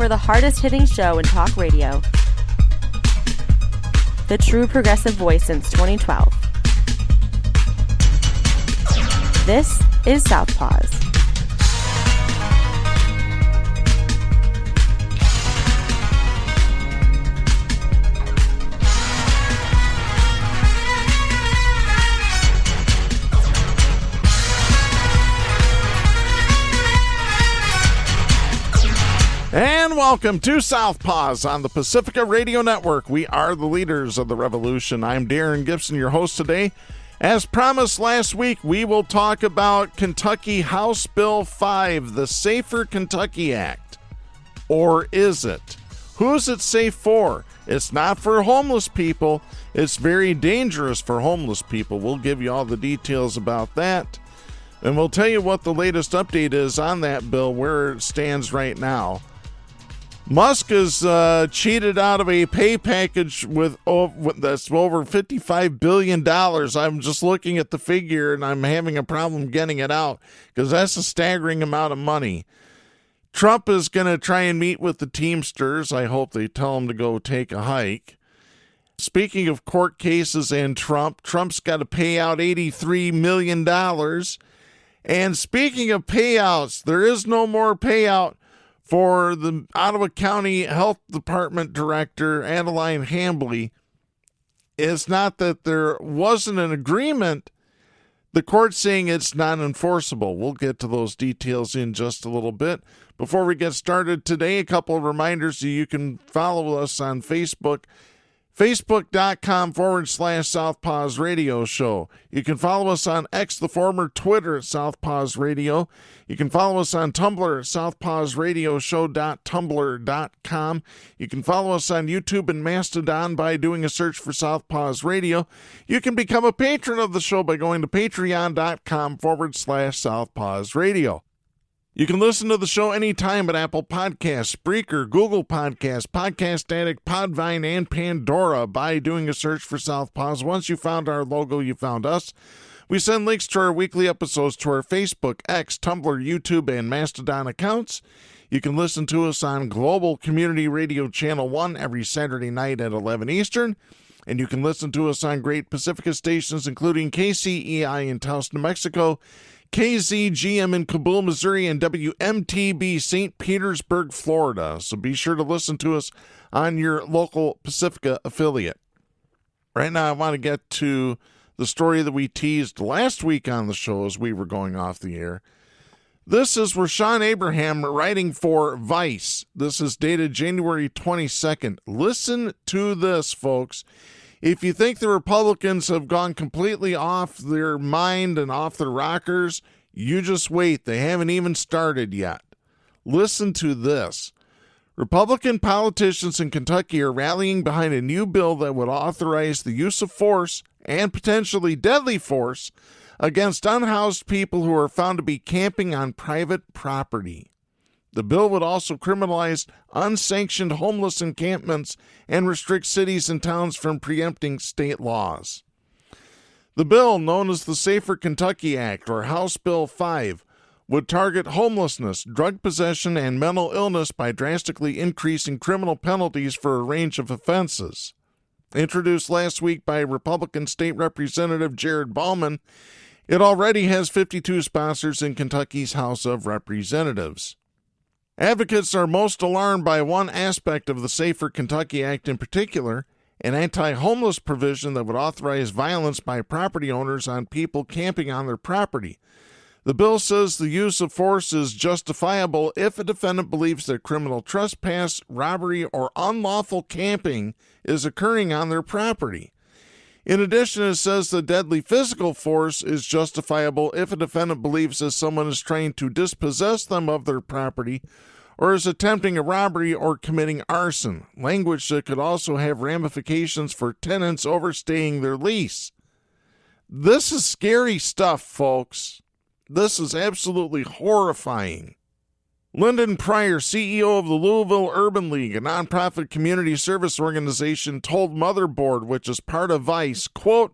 for the hardest-hitting show in talk radio. The true progressive voice since 2012. This is Southpaws. And welcome to Southpaws on the Pacifica Radio Network. We are the leaders of the revolution. I'm Darren Gibson, your host today. As promised last week, we will talk about Kentucky House Bill 5, the Safer Kentucky Act. Or is it? Who's it safe for? It's not for homeless people. It's very dangerous for homeless people. We'll give you all the details about that. And we'll tell you what the latest update is on that bill, where it stands right now. Musk has cheated out of a pay package that's over $55 billion. I'm just looking at the figure, and I'm having a problem getting it out because that's a staggering amount of money. Trump is going to try and meet with the Teamsters. I hope they tell him to go take a hike. Speaking of court cases and Trump's got to pay out $83 million. And speaking of payouts, there is no more payout for the Ottawa County Health Department Director, Adeline Hambley. It's not that there wasn't an agreement. The court's saying it's not enforceable. We'll get to those details in just a little bit. Before we get started today, a couple of reminders. You can follow us on Facebook. Facebook.com/Southpaws Radio Show. You can follow us on X, the former Twitter, at Southpaws Radio. You can follow us on Tumblr at southpawsradioshow.tumblr.com. You can follow us on YouTube and Mastodon by doing a search for Southpaws Radio. You can become a patron of the show by going to patreon.com/Southpaws Radio. You can listen to the show anytime at Apple Podcasts, Spreaker, Google Podcasts, Podcast Addict, Podvine, and Pandora by doing a search for Southpaws. Once you found our logo, you found us. We send links to our weekly episodes to our Facebook, X, Tumblr, YouTube, and Mastodon accounts. You can listen to us on Global Community Radio Channel 1 every Saturday night at 11 Eastern. And you can listen to us on great Pacifica stations, including KCEI in Taos, New Mexico, KZGM in Kabul, Missouri, and WMTB St. Petersburg, Florida. So be sure to listen to us on your local Pacifica affiliate. Right now, I want to get to the story that we teased last week on the show as we were going off the air. This is Rashawn Abraham writing for Vice. This is dated January 22nd. Listen to this, folks. If you think the Republicans have gone completely off their mind and off their rockers, you just wait. They haven't even started yet. Listen to this. Republican politicians in Kentucky are rallying behind a new bill that would authorize the use of force and potentially deadly force against unhoused people who are found to be camping on private property. The bill would also criminalize unsanctioned homeless encampments and restrict cities and towns from preempting state laws. The bill, known as the Safer Kentucky Act, or House Bill 5, would target homelessness, drug possession, and mental illness by drastically increasing criminal penalties for a range of offenses. Introduced last week by Republican State Representative Jared Bauman, it already has 52 sponsors in Kentucky's House of Representatives. Advocates are most alarmed by one aspect of the Safer Kentucky Act in particular, an anti-homeless provision that would authorize violence by property owners on people camping on their property. The bill says the use of force is justifiable if a defendant believes that criminal trespass, robbery, or unlawful camping is occurring on their property. In addition, it says that deadly physical force is justifiable if a defendant believes that someone is trying to dispossess them of their property or is attempting a robbery or committing arson, language that could also have ramifications for tenants overstaying their lease. This is scary stuff, folks. This is absolutely horrifying. Lyndon Pryor, CEO of the Louisville Urban League, a nonprofit community service organization, told Motherboard, which is part of Vice, quote,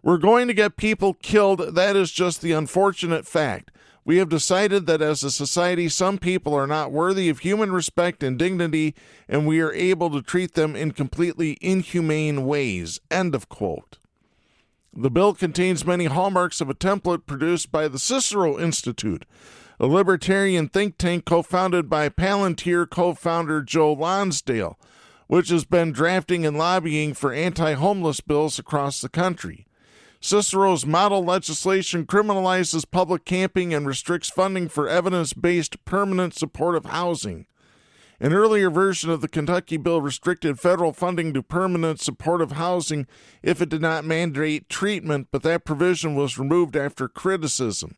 "We're going to get people killed. That is just the unfortunate fact. We have decided that as a society, some people are not worthy of human respect and dignity, and we are able to treat them in completely inhumane ways. End of quote. The bill contains many hallmarks of a template produced by the Cicero Institute, a libertarian think tank co-founded by Palantir co-founder Joe Lonsdale, which has been drafting and lobbying for anti-homeless bills across the country. Cicero's model legislation criminalizes public camping and restricts funding for evidence-based permanent supportive housing. An earlier version of the Kentucky bill restricted federal funding to permanent supportive housing if it did not mandate treatment, but that provision was removed after criticism.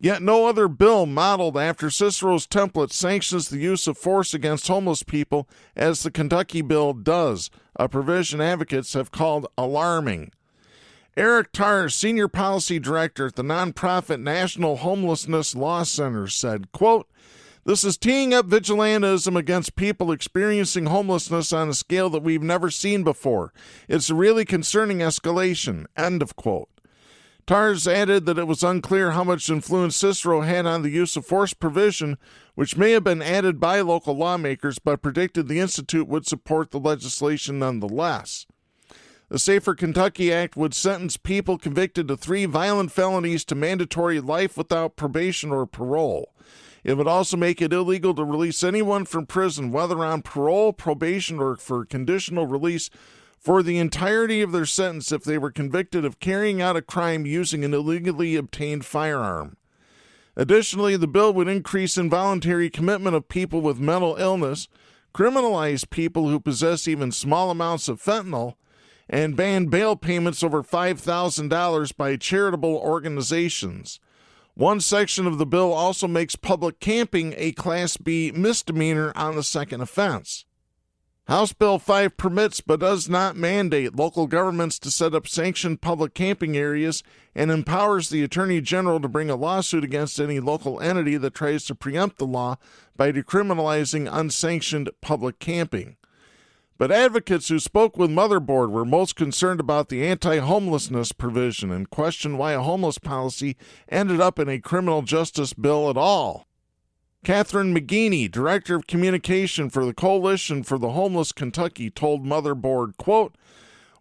Yet no other bill modeled after Cicero's template sanctions the use of force against homeless people as the Kentucky bill does, a provision advocates have called alarming. Eric Tarr, Senior Policy Director at the nonprofit National Homelessness Law Center, said, quote, "This is teeing up vigilantism against people experiencing homelessness on a scale that we've never seen before. It's a really concerning escalation." End of quote. Tars added that it was unclear how much influence Cicero had on the use of force provision, which may have been added by local lawmakers, but predicted the Institute would support the legislation nonetheless. The Safer Kentucky Act would sentence people convicted of 3 violent felonies to mandatory life without probation or parole. It would also make it illegal to release anyone from prison, whether on parole, probation, or for conditional release, for the entirety of their sentence if they were convicted of carrying out a crime using an illegally obtained firearm. Additionally, the bill would increase involuntary commitment of people with mental illness, criminalize people who possess even small amounts of fentanyl, and ban bail payments over $5,000 by charitable organizations. One section of the bill also makes public camping a Class B misdemeanor on the second offense. House Bill 5 permits but does not mandate local governments to set up sanctioned public camping areas and empowers the Attorney General to bring a lawsuit against any local entity that tries to preempt the law by decriminalizing unsanctioned public camping. But advocates who spoke with Motherboard were most concerned about the anti-homelessness provision and questioned why a homeless policy ended up in a criminal justice bill at all. Catherine McGeaney, Director of Communication for the Coalition for the Homeless Kentucky, told Motherboard, quote,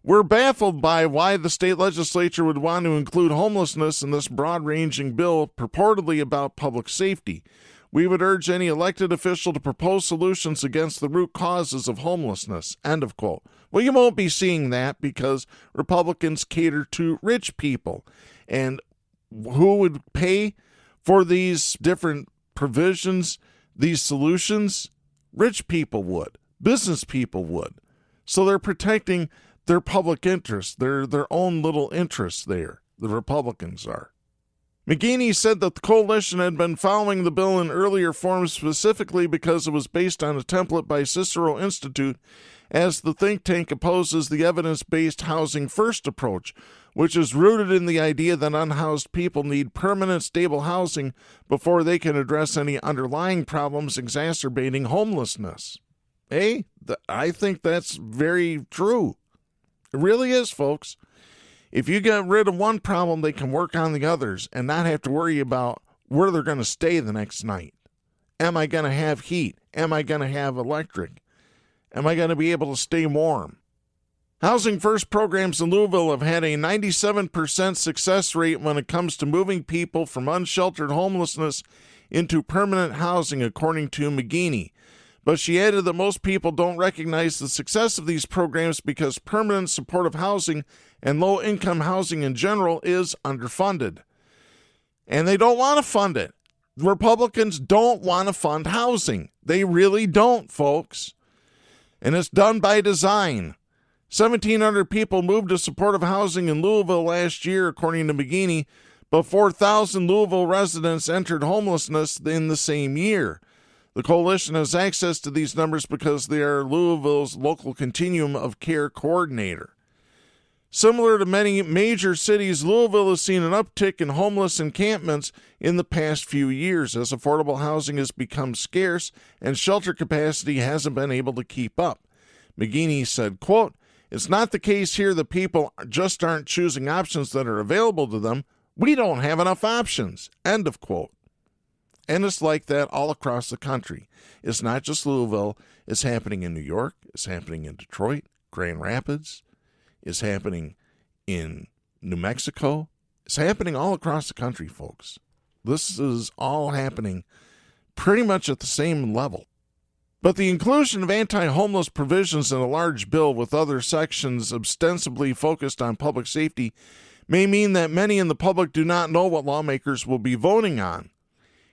"We're baffled by why the state legislature would want to include homelessness in this broad-ranging bill purportedly about public safety. We would urge any elected official to propose solutions against the root causes of homelessness." End of quote. Well, you won't be seeing that because Republicans cater to rich people. And who would pay for these different provisions, these solutions? Rich people would. Business people would. So they're protecting their public interests, their own little interests there. The Republicans are. McGeaney said that the coalition had been following the bill in earlier forms specifically because it was based on a template by Cicero Institute, as the think tank opposes the evidence-based housing first approach, which is rooted in the idea that unhoused people need permanent, stable housing before they can address any underlying problems exacerbating homelessness. I think that's very true. It really is, folks. If you get rid of one problem, they can work on the others and not have to worry about where they're going to stay the next night. Am I going to have heat? Am I going to have electric? Am I going to be able to stay warm? Housing First programs in Louisville have had a 97% success rate when it comes to moving people from unsheltered homelessness into permanent housing, according to McGeaney. But she added that most people don't recognize the success of these programs because permanent supportive housing and low-income housing in general is underfunded. And they don't want to fund it. Republicans don't want to fund housing. They really don't, folks. And it's done by design. 1,700 people moved to supportive housing in Louisville last year, according to McGeaney, but 4,000 Louisville residents entered homelessness in the same year. The coalition has access to these numbers because they are Louisville's local continuum of care coordinator. Similar to many major cities, Louisville has seen an uptick in homeless encampments in the past few years as affordable housing has become scarce and shelter capacity hasn't been able to keep up. McGeaney said, quote, "It's not the case here that people just aren't choosing options that are available to them. We don't have enough options." End of quote. And it's like that all across the country. It's not just Louisville. It's happening in New York. It's happening in Detroit, Grand Rapids. It's happening in New Mexico. It's happening all across the country, folks. This is all happening pretty much at the same level. But the inclusion of anti-homeless provisions in a large bill with other sections ostensibly focused on public safety may mean that many in the public do not know what lawmakers will be voting on.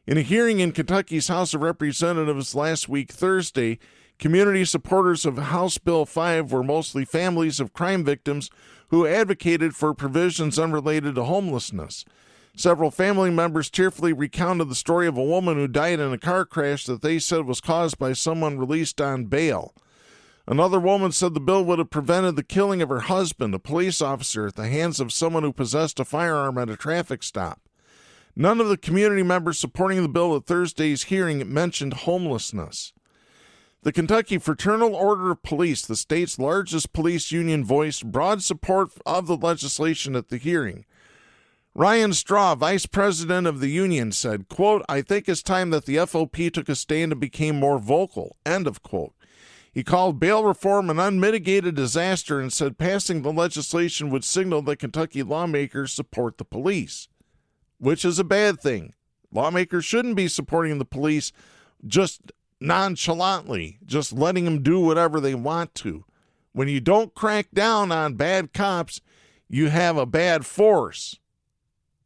In a hearing in Kentucky's House of Representatives last week, Thursday, community supporters of House Bill 5 were mostly families of crime victims who advocated for provisions unrelated to homelessness. Several family members tearfully recounted the story of a woman who died in a car crash that they said was caused by someone released on bail. Another woman said the bill would have prevented the killing of her husband, a police officer, at the hands of someone who possessed a firearm at a traffic stop. None of the community members supporting the bill at Thursday's hearing mentioned homelessness. The Kentucky Fraternal Order of Police, the state's largest police union, voiced broad support of the legislation at the hearing. Ryan Straw, vice president of the union, said, quote, "I think it's time that the FOP took a stand and became more vocal," end of quote. He called bail reform an unmitigated disaster and said passing the legislation would signal that Kentucky lawmakers support the police, which is a bad thing. Lawmakers shouldn't be supporting the police just nonchalantly, just letting them do whatever they want to. When you don't crack down on bad cops, you have a bad force.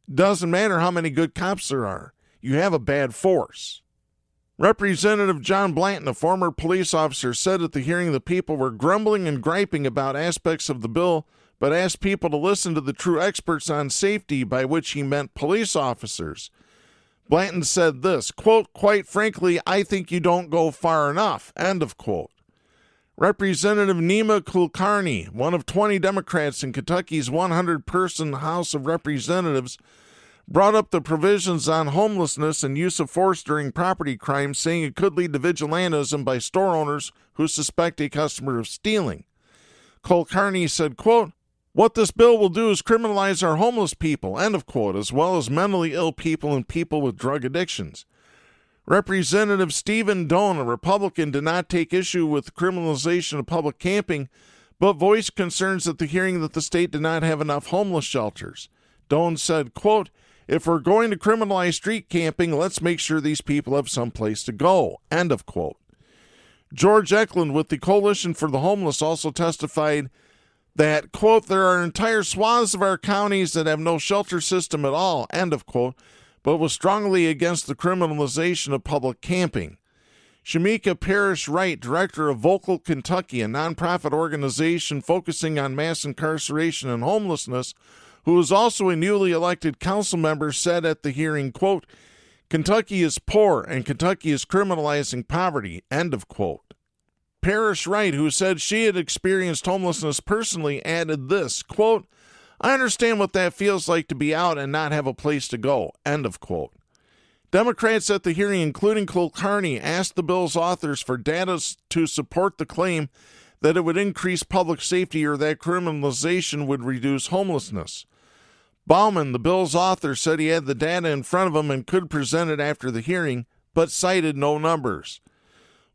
Doesn't matter how many good cops there are. You have a bad force. Representative John Blanton, a former police officer, said at the hearing that people were grumbling and griping about aspects of the bill, but asked people to listen to the true experts on safety, by which he meant police officers. Blanton said this, quote, "Quite frankly, I think you don't go far enough," end of quote. Representative Nima Kulkarni, one of 20 Democrats in Kentucky's 100-person House of Representatives, brought up the provisions on homelessness and use of force during property crimes, saying it could lead to vigilantism by store owners who suspect a customer of stealing. Kulkarni said, quote, "What this bill will do is criminalize our homeless people," end of quote, as well as mentally ill people and people with drug addictions. Representative Stephen Doan, a Republican, did not take issue with the criminalization of public camping, but voiced concerns at the hearing that the state did not have enough homeless shelters. Doan said, quote, "If we're going to criminalize street camping, let's make sure these people have some place to go," end of quote. George Eklund with the Coalition for the Homeless also testified that, quote, "There are entire swaths of our counties that have no shelter system at all," end of quote, but was strongly against the criminalization of public camping. Shamika Parrish Wright, director of Vocal Kentucky, a nonprofit organization focusing on mass incarceration and homelessness, who is also a newly elected council member, said at the hearing, quote, "Kentucky is poor and Kentucky is criminalizing poverty," end of quote. Parrish Wright, who said she had experienced homelessness personally, added this, quote, "I understand what that feels like to be out and not have a place to go," end of quote. Democrats at the hearing, including Kulkarni, asked the bill's authors for data to support the claim that it would increase public safety or that criminalization would reduce homelessness. Bauman, the bill's author, said he had the data in front of him and could present it after the hearing, but cited no numbers.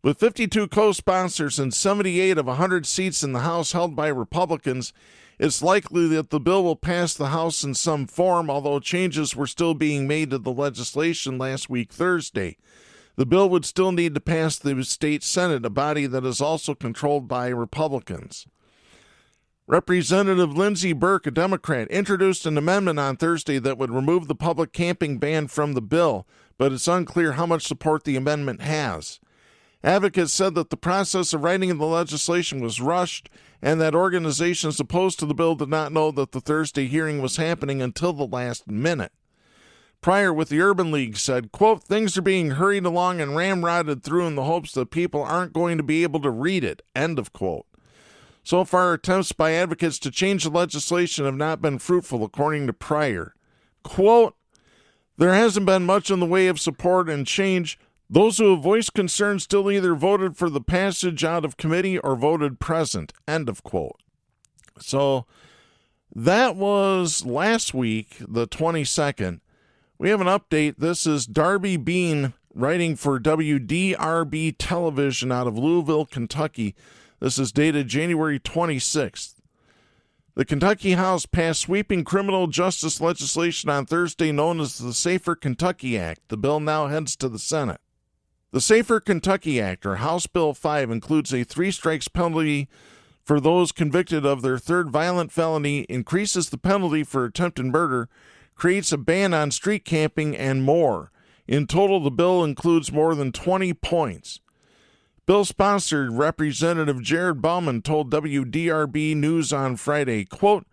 With 52 co-sponsors and 78 of 100 seats in the House held by Republicans, it's likely that the bill will pass the House in some form, although changes were still being made to the legislation last week, Thursday. The bill would still need to pass the state Senate, a body that is also controlled by Republicans. Representative Lindsey Burke, a Democrat, introduced an amendment on Thursday that would remove the public camping ban from the bill, but it's unclear how much support the amendment has. Advocates said that the process of writing the legislation was rushed and that organizations opposed to the bill did not know that the Thursday hearing was happening until the last minute. Pryor with the Urban League said, quote, "Things are being hurried along and ramrodded through in the hopes that people aren't going to be able to read it," end of quote. So far, attempts by advocates to change the legislation have not been fruitful, according to Pryor. Quote, "There hasn't been much in the way of support and change. Those who have voiced concerns still either voted for the passage out of committee or voted present," end of quote. So that was last week, the 22nd, We have an update. This is Darby Bean writing for WDRB Television out of Louisville, Kentucky. This is dated January 26th. The Kentucky House passed sweeping criminal justice legislation on Thursday known as the Safer Kentucky Act. The bill now heads to the Senate. The Safer Kentucky Act, or House Bill 5, includes a 3-strikes penalty for those convicted of their third violent felony, increases the penalty for attempted murder, creates a ban on street camping, and more. In total, the bill includes more than 20 points. Bill sponsor Representative Jared Bauman told WDRB News on Friday, quote,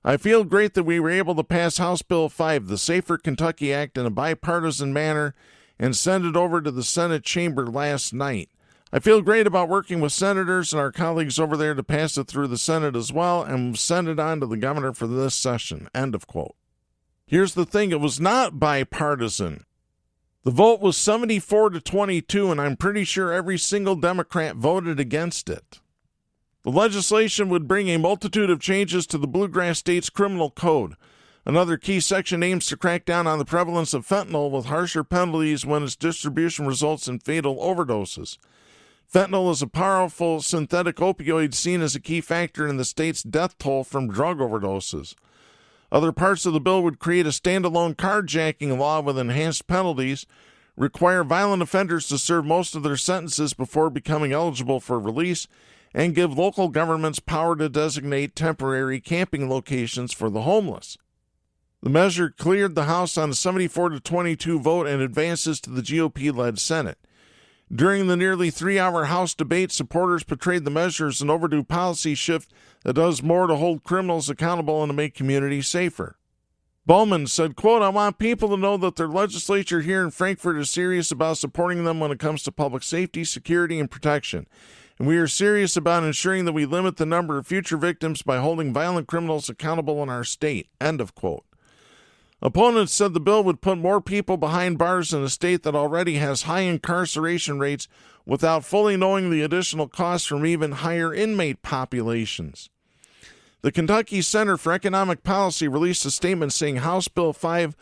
I feel great that we were able to pass House Bill 5, the Safer Kentucky Act, in a bipartisan manner and send it over to the Senate chamber last night. I feel great about working with senators and our colleagues over there to pass it through the Senate as well and send it on to the governor for this session, end of quote. Here's the thing, it was not bipartisan. The vote was 74-22, and I'm pretty sure every single Democrat voted against it. The legislation would bring a multitude of changes to the Bluegrass State's criminal code. Another key section aims to crack down on the prevalence of fentanyl with harsher penalties when its distribution results in fatal overdoses. Fentanyl is a powerful synthetic opioid seen as a key factor in the state's death toll from drug overdoses. Other parts of the bill would create a standalone carjacking law with enhanced penalties, require violent offenders to serve most of their sentences before becoming eligible for release, and give local governments power to designate temporary camping locations for the homeless. The measure cleared the House on a 74-22 vote and advances to the GOP-led Senate. During the nearly 3-hour House debate, supporters portrayed the measure as an overdue policy shift that does more to hold criminals accountable and to make communities safer. Bowman said, quote, I want people to know that their legislature here in Frankfort is serious about supporting them when it comes to public safety, security, and protection. And we are serious about ensuring that we limit the number of future victims by holding violent criminals accountable in our state, end of quote. Opponents said the bill would put more people behind bars in a state that already has high incarceration rates without fully knowing the additional costs from even higher inmate populations. The Kentucky Center for Economic Policy released a statement saying House Bill 5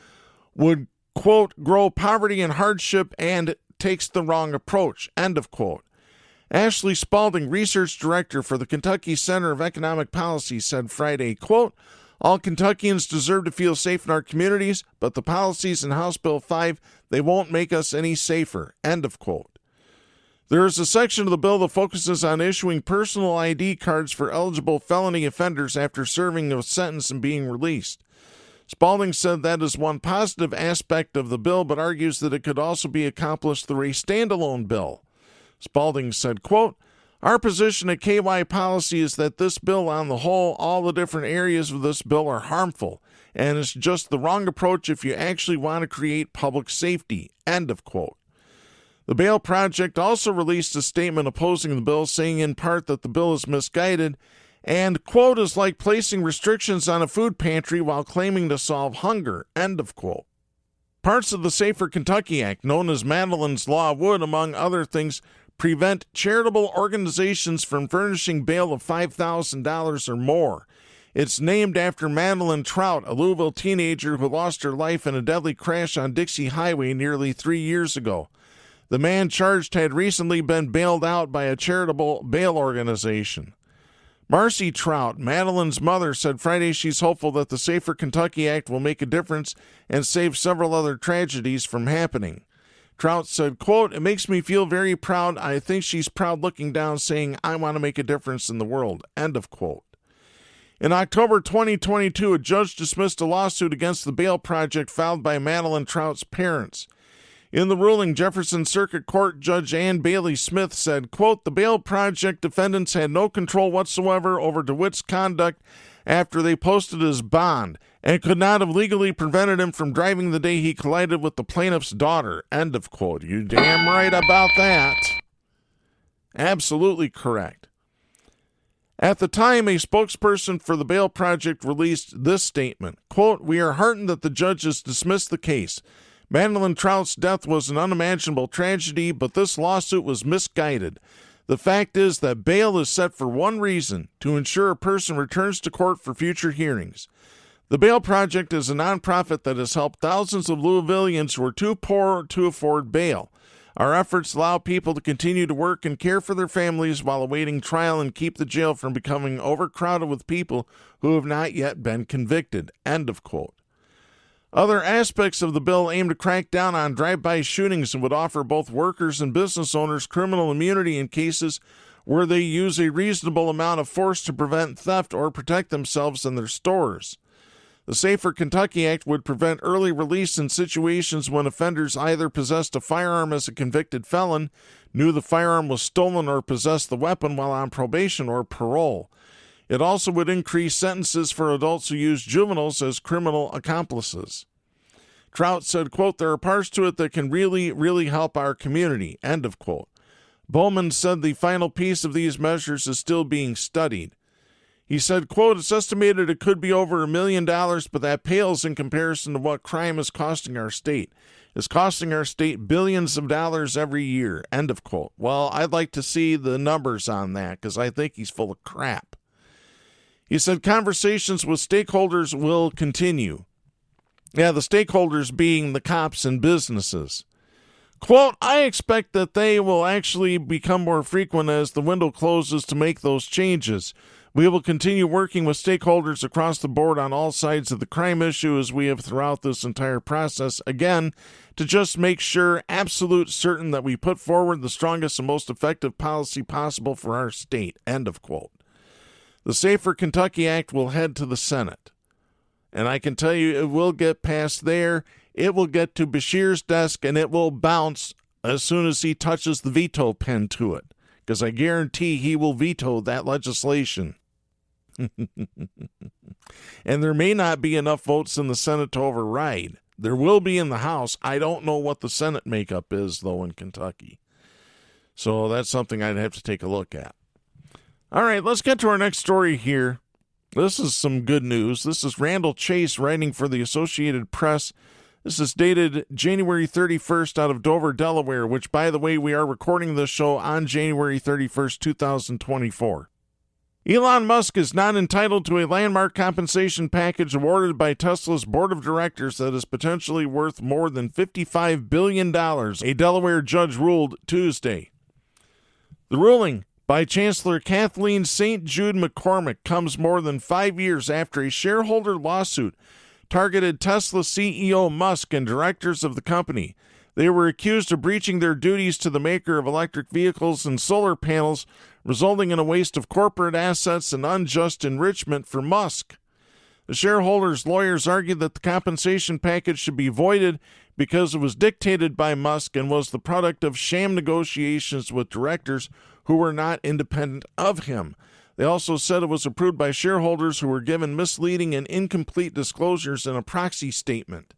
would, quote, grow poverty and hardship and takes the wrong approach, end of quote. Ashley Spalding, research director for the Kentucky Center of Economic Policy, said Friday, quote, all Kentuckians deserve to feel safe in our communities, but the policies in House Bill 5, they won't make us any safer, end of quote. There is a section of the bill that focuses on issuing personal ID cards for eligible felony offenders after serving a sentence and being released. Spalding said that is one positive aspect of the bill, but argues that it could also be accomplished through a standalone bill. Spalding said, quote, our position at KY Policy is that this bill on the whole, all the different areas of this bill are harmful, and it's just the wrong approach if you actually want to create public safety, end of quote. The Bail Project also released a statement opposing the bill, saying in part that the bill is misguided and, quote, is like placing restrictions on a food pantry while claiming to solve hunger, end of quote. Parts of the Safer Kentucky Act, known as Madeline's Law, would, among other things, prevent charitable organizations from furnishing bail of $5,000 or more. It's named after Madeline Trout, a Louisville teenager who lost her life in a deadly crash on Dixie Highway nearly 3 years ago. The man charged had recently been bailed out by a charitable bail organization. Marcy Trout, Madeline's mother, said Friday she's hopeful that the Safer Kentucky Act will make a difference and save several other tragedies from happening. Trout said, quote, it makes me feel very proud. I think she's proud looking down saying, I want to make a difference in the world, end of quote. In October 2022, a judge dismissed a lawsuit against the Bail Project filed by Madeline Trout's parents. In the ruling, Jefferson Circuit Court Judge Ann Bailey Smith said, quote, the Bail Project defendants had no control whatsoever over DeWitt's conduct after they posted his bond and could not have legally prevented him from driving the day he collided with the plaintiff's daughter, end of quote. You damn right about that. Absolutely correct. At the time, a spokesperson for the Bail Project released this statement, quote, we are heartened that the judges dismissed the case. Madeline Trout's death was an unimaginable tragedy, but this lawsuit was misguided. The fact is that bail is set for one reason, to ensure a person returns to court for future hearings. The Bail Project is a nonprofit that has helped thousands of Louisvillians who are too poor to afford bail. Our efforts allow people to continue to work and care for their families while awaiting trial and keep the jail from becoming overcrowded with people who have not yet been convicted. End of quote. Other aspects of the bill aim to crack down on drive-by shootings and would offer both workers and business owners criminal immunity in cases where they use a reasonable amount of force to prevent theft or protect themselves and their stores. The Safer Kentucky Act would prevent early release in situations when offenders either possessed a firearm as a convicted felon, knew the firearm was stolen, or possessed the weapon while on probation or parole. It also would increase sentences for adults who use juveniles as criminal accomplices. Trout said, quote, there are parts to it that can really, really help our community, end of quote. Bowman said the final piece of these measures is still being studied. He said, quote, it's estimated it could be over $1 million, but that pales in comparison to what crime is costing our state. It's costing our state billions of dollars every year, end of quote. Well, I'd like to see the numbers on that because I think he's full of crap. He said conversations with stakeholders will continue. Yeah, the stakeholders being the cops and businesses. Quote, I expect that they will actually become more frequent as the window closes to make those changes. We will continue working with stakeholders across the board on all sides of the crime issue as we have throughout this entire process, again, to just make sure, absolute certain that we put forward the strongest and most effective policy possible for our state, end of quote. The Safer Kentucky Act will head to the Senate. And I can tell you it will get past there. It will get to Beshear's desk, and it will bounce as soon as he touches the veto pen to it. Because I guarantee he will veto that legislation. And there may not be enough votes in the Senate to override. There will be in the House. I don't know what the Senate makeup is, though, in Kentucky. So that's something I'd have to take a look at. All right, let's get to our next story here. This is some good news. This is Randall Chase writing for the Associated Press. This is dated January 31st out of Dover, Delaware, which, by the way, we are recording this show on January 31st, 2024. Elon Musk is not entitled to a landmark compensation package awarded by Tesla's board of directors that is potentially worth more than $55 billion, a Delaware judge ruled Tuesday. The ruling by Chancellor Kathleen St. Jude McCormick comes more than 5 years after a shareholder lawsuit targeted Tesla CEO Musk and directors of the company. They were accused of breaching their duties to the maker of electric vehicles and solar panels, resulting in a waste of corporate assets and unjust enrichment for Musk. The shareholders' lawyers argued that the compensation package should be voided because it was dictated by Musk and was the product of sham negotiations with directors who were not independent of him. They also said it was approved by shareholders who were given misleading and incomplete disclosures in a proxy statement.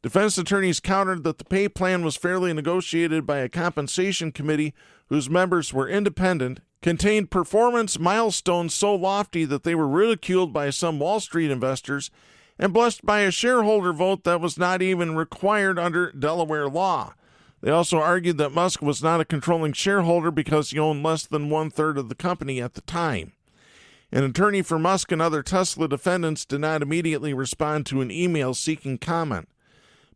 Defense attorneys countered that the pay plan was fairly negotiated by a compensation committee whose members were independent, contained performance milestones so lofty that they were ridiculed by some Wall Street investors, and blessed by a shareholder vote that was not even required under Delaware law. They also argued that Musk was not a controlling shareholder because he owned less than 1/3 of the company at the time. An attorney for Musk and other Tesla defendants did not immediately respond to an email seeking comment.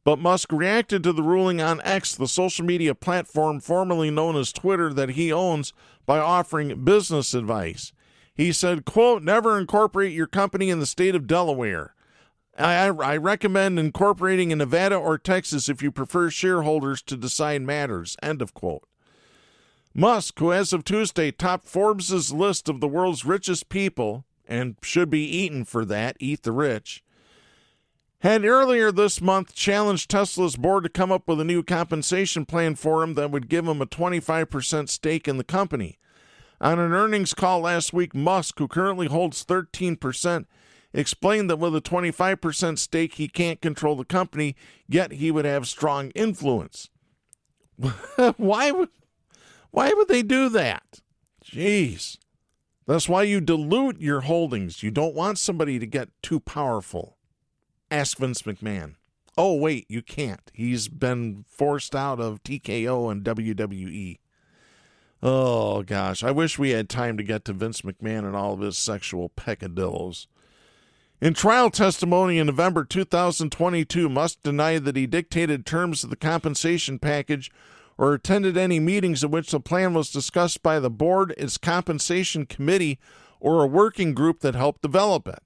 But Musk reacted to the ruling on X, the social media platform formerly known as Twitter that he owns, by offering business advice. He said, quote, never incorporate your company in the state of Delaware. I recommend incorporating in Nevada or Texas if you prefer shareholders to decide matters, end of quote. Musk, who as of Tuesday topped Forbes' list of the world's richest people, and should be eaten for that, eat the rich, had earlier this month challenged Tesla's board to come up with a new compensation plan for him that would give him a 25% stake in the company. On an earnings call last week, Musk, who currently holds 13%, explained that with a 25% stake, he can't control the company, yet he would have strong influence. Why would they do that? Jeez. That's why you dilute your holdings. You don't want somebody to get too powerful. Ask Vince McMahon. Oh, wait, you can't. He's been forced out of TKO and WWE. Oh, gosh. I wish we had time to get to Vince McMahon and all of his sexual peccadillos. In trial testimony in November 2022, Musk denied that he dictated terms of the compensation package or attended any meetings in which the plan was discussed by the board, its compensation committee, or a working group that helped develop it.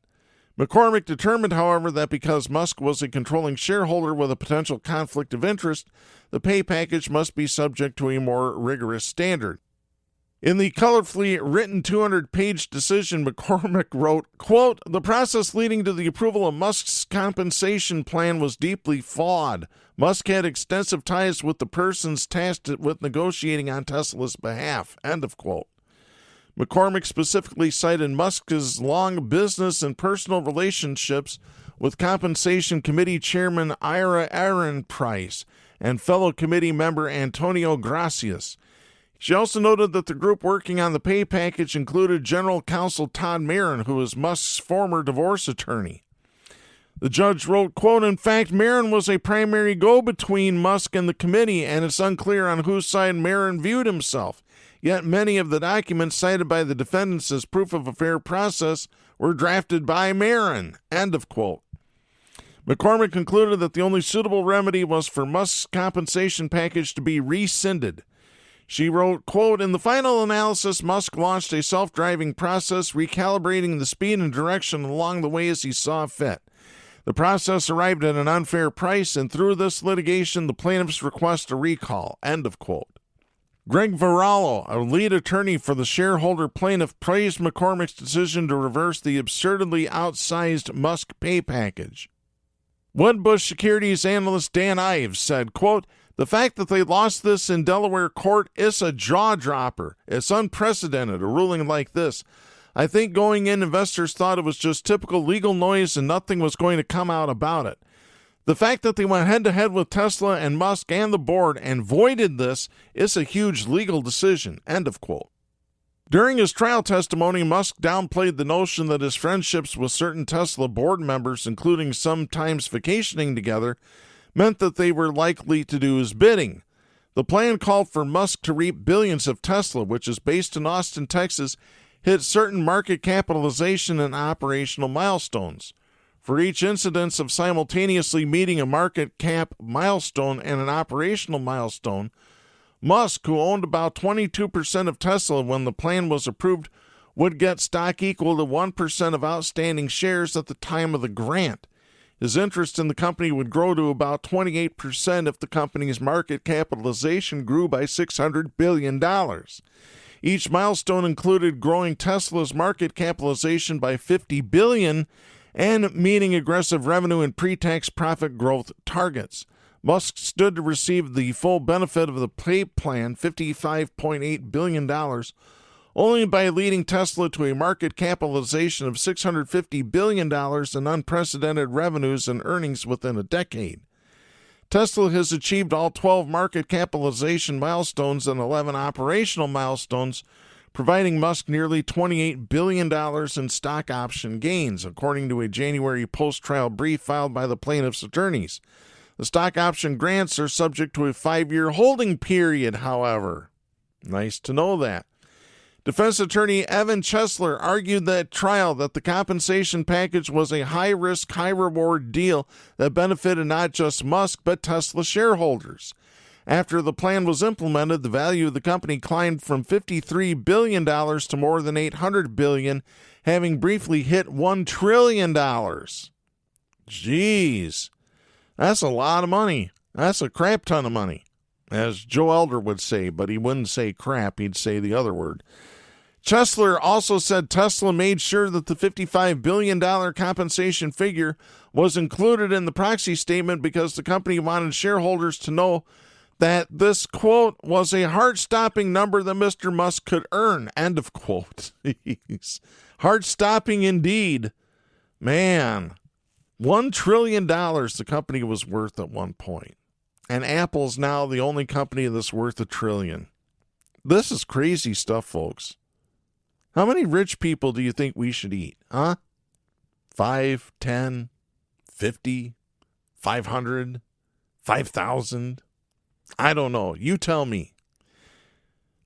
McCormick determined, however, that because Musk was a controlling shareholder with a potential conflict of interest, the pay package must be subject to a more rigorous standard. In the colorfully written 200-page decision, McCormick wrote, quote, "The process leading to the approval of Musk's compensation plan was deeply flawed. Musk had extensive ties with the persons tasked with negotiating on Tesla's behalf," end of quote. McCormick specifically cited Musk's long business and personal relationships with Compensation Committee Chairman Ira Ehrenpreis and fellow committee member Antonio Gracias. She also noted that the group working on the pay package included General Counsel Todd Marin, who was Musk's former divorce attorney. The judge wrote, quote, "In fact, Marin was a primary go-between Musk and the committee, and it's unclear on whose side Marin viewed himself. Yet many of the documents cited by the defendants as proof of a fair process were drafted by Marin," end of quote. McCormick concluded that the only suitable remedy was for Musk's compensation package to be rescinded. She wrote, quote, "In the final analysis, Musk launched a self-driving process, recalibrating the speed and direction along the way as he saw fit. The process arrived at an unfair price, and through this litigation, the plaintiffs request a recall," end of quote. Greg Varallo, a lead attorney for the shareholder plaintiff, praised McCormick's decision to reverse the absurdly outsized Musk pay package. Wedbush Securities analyst Dan Ives said, quote, "The fact that they lost this in Delaware court is a jaw-dropper. It's unprecedented, a ruling like this. I think going in, investors thought it was just typical legal noise and nothing was going to come out about it. The fact that they went head-to-head with Tesla and Musk and the board and voided this is a huge legal decision," end of quote. During his trial testimony, Musk downplayed the notion that his friendships with certain Tesla board members, including sometimes vacationing together, meant that they were likely to do his bidding. The plan called for Musk to reap billions if Tesla, which is based in Austin, Texas, hit certain market capitalization and operational milestones. For each incidence of simultaneously meeting a market cap milestone and an operational milestone, Musk, who owned about 22% of Tesla when the plan was approved, would get stock equal to 1% of outstanding shares at the time of the grant. His interest in the company would grow to about 28% if the company's market capitalization grew by $600 billion. Each milestone included growing Tesla's market capitalization by $50 billion and meeting aggressive revenue and pre-tax profit growth targets. Musk stood to receive the full benefit of the pay plan, $55.8 billion, only by leading Tesla to a market capitalization of $650 billion and unprecedented revenues and earnings within a decade. Tesla has achieved all 12 market capitalization milestones and 11 operational milestones, providing Musk nearly $28 billion in stock option gains, according to a January post-trial brief filed by the plaintiff's attorneys. The stock option grants are subject to a 5-year holding period, however. Nice to know that. Defense attorney Evan Chesler argued at trial that the compensation package was a high-risk, high-reward deal that benefited not just Musk but Tesla shareholders. After the plan was implemented, the value of the company climbed from $53 billion to more than $800 billion, having briefly hit $1 trillion. Jeez, that's a lot of money. That's a crap ton of money, as Joe Elder would say, but he wouldn't say crap, he'd say the other word. Chesler also said Tesla made sure that the $55 billion compensation figure was included in the proxy statement because the company wanted shareholders to know that this, quote, was a heart-stopping number that Mr. Musk could earn, end of quote. Heart-stopping indeed. Man, $1 trillion the company was worth at one point. And Apple's now the only company that's worth $1 trillion. This is crazy stuff, folks. How many rich people do you think we should eat, huh? 5, 10, 50, 500, 5,000? I don't know. You tell me.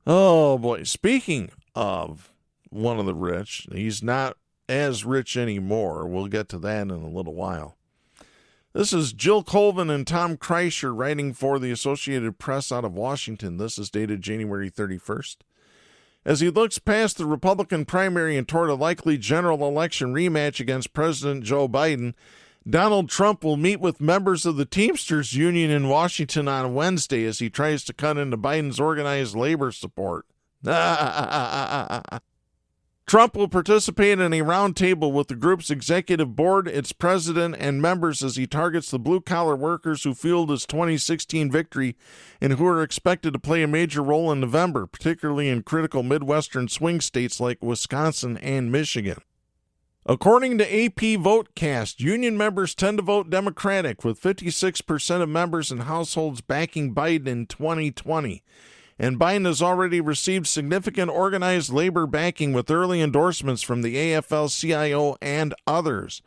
Oh, boy. Speaking of one of the rich, he's not as rich anymore. We'll get to that in a little while. This is Jill Colvin and Tom Kreischer writing for the Associated Press out of Washington. This is dated January 31st. As he looks past the Republican primary and toward a likely general election rematch against President Joe Biden, Donald Trump will meet with members of the Teamsters union in Washington on Wednesday as he tries to cut into Biden's organized labor support. Trump will participate in a roundtable with the group's executive board, its president, and members as he targets the blue-collar workers who fueled his 2016 victory and who are expected to play a major role in November, particularly in critical Midwestern swing states like Wisconsin and Michigan. According to AP VoteCast, union members tend to vote Democratic, with 56% of members and households backing Biden in 2020. And Biden has already received significant organized labor backing with early endorsements from the AFL-CIO and others.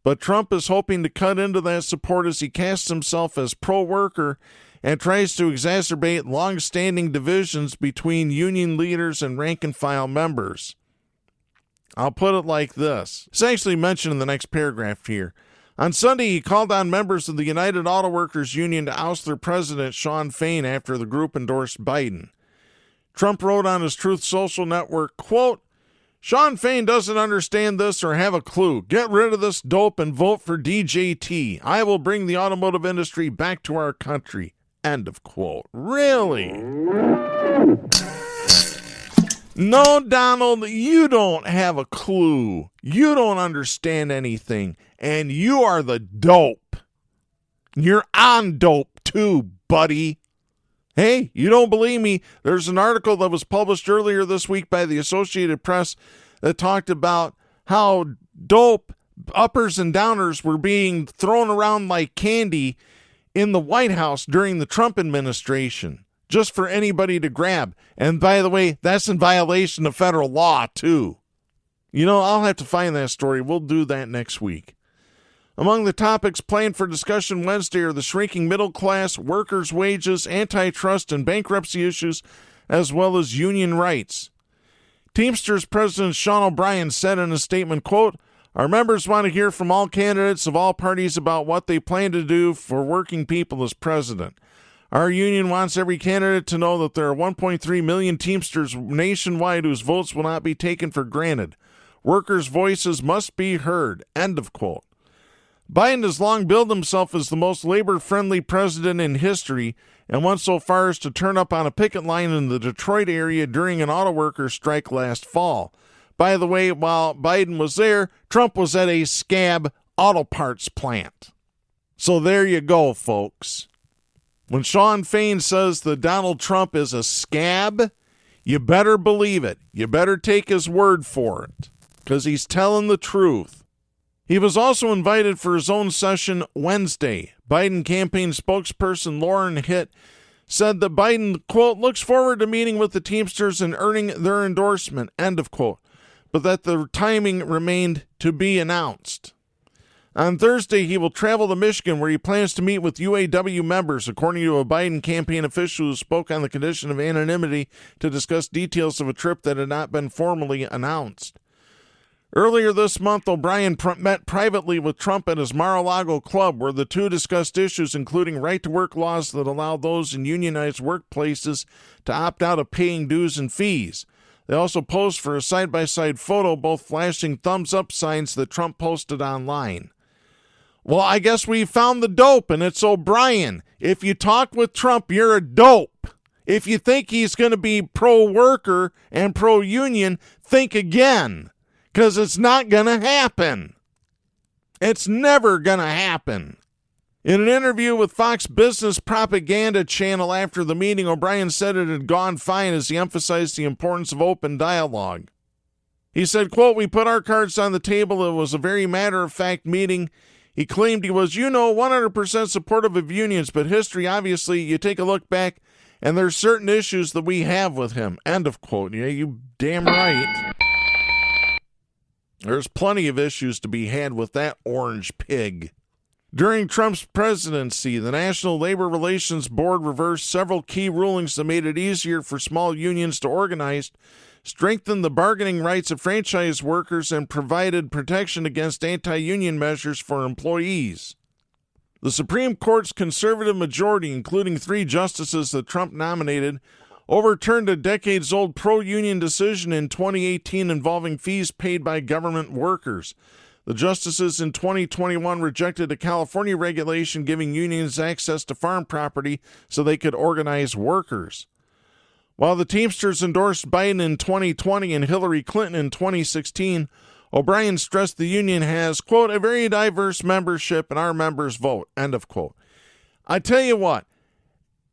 But Trump is hoping to cut into that support as he casts himself as pro-worker and tries to exacerbate long-standing divisions between union leaders and rank-and-file members. I'll put it like this. It's actually mentioned in the next paragraph here. On Sunday, he called on members of the United Auto Workers Union to oust their president, Shawn Fain, after the group endorsed Biden. Trump wrote on his Truth Social network, quote, "Shawn Fain doesn't understand this or have a clue. Get rid of this dope and vote for DJT. I will bring the automotive industry back to our country." End of quote. Really? No, Donald, you don't have a clue. You don't understand anything. And you are the dope. You're on dope too, buddy. Hey, you don't believe me? There's an article that was published earlier this week by the Associated Press that talked about how dope uppers and downers were being thrown around like candy in the White House during the Trump administration, just for anybody to grab. And by the way, that's in violation of federal law, too. You know, I'll have to find that story. We'll do that next week. Among the topics planned for discussion Wednesday are the shrinking middle class, workers' wages, antitrust and bankruptcy issues, as well as union rights. Teamsters President Sean O'Brien said in a statement, quote, "Our members want to hear from all candidates of all parties about what they plan to do for working people as president. Our union wants every candidate to know that there are 1.3 million Teamsters nationwide whose votes will not be taken for granted. Workers' voices must be heard." End of quote. Biden has long billed himself as the most labor-friendly president in history and went so far as to turn up on a picket line in the Detroit area during an auto workers' strike last fall. By the way, while Biden was there, Trump was at a scab auto parts plant. So there you go, folks. When Shawn Fain says that Donald Trump is a scab, you better believe it. You better take his word for it, because he's telling the truth. He was also invited for his own session Wednesday. Biden campaign spokesperson Lauren Hitt said that Biden, quote, "looks forward to meeting with the Teamsters and earning their endorsement," end of quote, but that the timing remained to be announced. On Thursday, he will travel to Michigan, where he plans to meet with UAW members, according to a Biden campaign official who spoke on the condition of anonymity to discuss details of a trip that had not been formally announced. Earlier this month, O'Brien met privately with Trump at his Mar-a-Lago club, where the two discussed issues including right-to-work laws that allow those in unionized workplaces to opt out of paying dues and fees. They also posed for a side-by-side photo, both flashing thumbs-up signs that Trump posted online. Well, I guess we found the dope, and it's O'Brien. If you talk with Trump, you're a dope. If you think he's going to be pro-worker and pro-union, think again. Because it's not going to happen. It's never going to happen. In an interview with Fox Business Propaganda Channel after the meeting, O'Brien said it had gone fine as he emphasized the importance of open dialogue. He said, quote, "We put our cards on the table. It was a very matter-of-fact meeting." He claimed he was, 100% supportive of unions, but history, obviously, you take a look back, and there's certain issues that we have with him. End of quote. Yeah, you damn right. There's plenty of issues to be had with that orange pig. During Trump's presidency, the National Labor Relations Board reversed several key rulings that made it easier for small unions to organize, strengthened the bargaining rights of franchise workers, and provided protection against anti-union measures for employees. The Supreme Court's conservative majority, including 3 justices that Trump nominated, overturned a decades-old pro-union decision in 2018 involving fees paid by government workers. The justices in 2021 rejected a California regulation giving unions access to farm property so they could organize workers. While the Teamsters endorsed Biden in 2020 and Hillary Clinton in 2016, O'Brien stressed the union has, quote, a very diverse membership and our members vote, end of quote. I tell you what,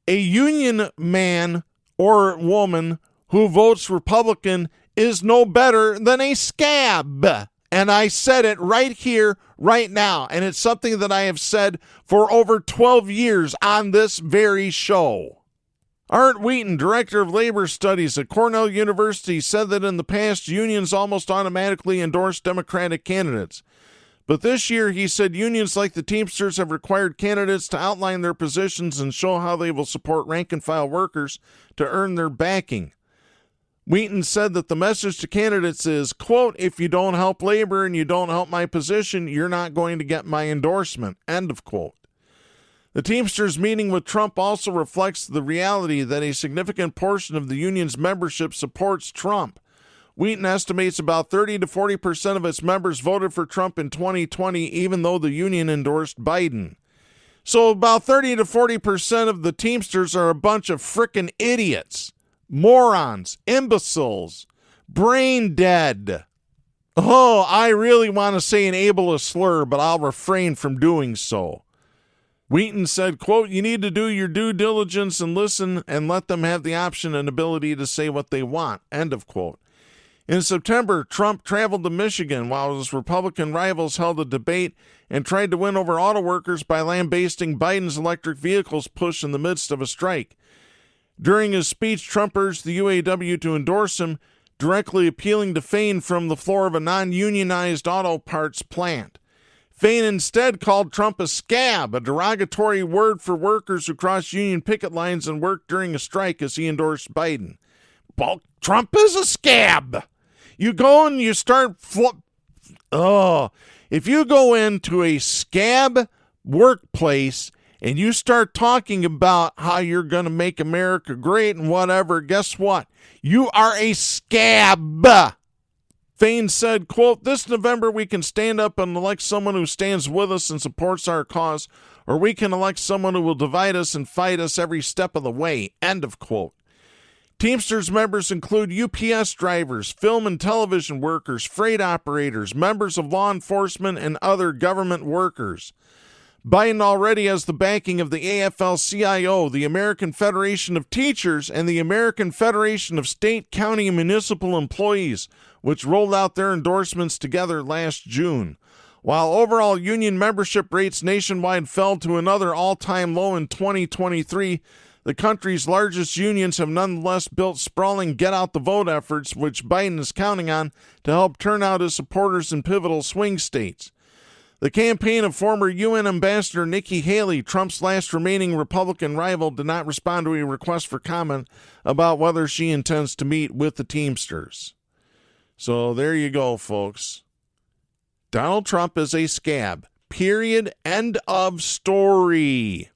a union man or woman who votes Republican is no better than a scab. And I said it right here, right now. And it's something that I have said for over 12 years on this very show. Art Wheaton, Director of Labor Studies at Cornell University, said that in the past, unions almost automatically endorse Democratic candidates. But this year, he said unions like the Teamsters have required candidates to outline their positions and show how they will support rank-and-file workers to earn their backing. Wheaton said that the message to candidates is, quote, if you don't help labor and you don't help my position, you're not going to get my endorsement, end of quote. The Teamsters meeting with Trump also reflects the reality that a significant portion of the union's membership supports Trump. Wheaton estimates about 30 to 40% of its members voted for Trump in 2020, even though the union endorsed Biden. So about 30 to 40% of the Teamsters are a bunch of frickin' idiots. Morons, imbeciles, brain dead. Oh, I really want to say an ableist slur, but I'll refrain from doing so. Wheaton said, quote, you need to do your due diligence and listen and let them have the option and ability to say what they want, end of quote. In September, Trump traveled to Michigan while his Republican rivals held a debate and tried to win over auto workers by lambasting Biden's electric vehicles push in the midst of a strike. During his speech, Trump urged the UAW to endorse him, directly appealing to Fain from the floor of a non-unionized auto parts plant. Fain instead called Trump a scab, a derogatory word for workers who crossed union picket lines and worked during a strike as he endorsed Biden. Well, Trump is a scab. You go and you start if you go into a scab workplace and you start talking about how you're going to make America great and whatever, guess what? You are a scab. Fain said, quote, this November we can stand up and elect someone who stands with us and supports our cause, or we can elect someone who will divide us and fight us every step of the way, end of quote. Teamsters members include UPS drivers, film and television workers, freight operators, members of law enforcement, and other government workers. Biden already has the backing of the AFL-CIO, the American Federation of Teachers, and the American Federation of State, County, and Municipal Employees, which rolled out their endorsements together last June. While overall union membership rates nationwide fell to another all-time low in 2023, the country's largest unions have nonetheless built sprawling get-out-the-vote efforts, which Biden is counting on to help turn out his supporters in pivotal swing states. The campaign of former UN Ambassador Nikki Haley, Trump's last remaining Republican rival, did not respond to a request for comment about whether she intends to meet with the Teamsters. So there you go, folks. Donald Trump is a scab. Period. End of story.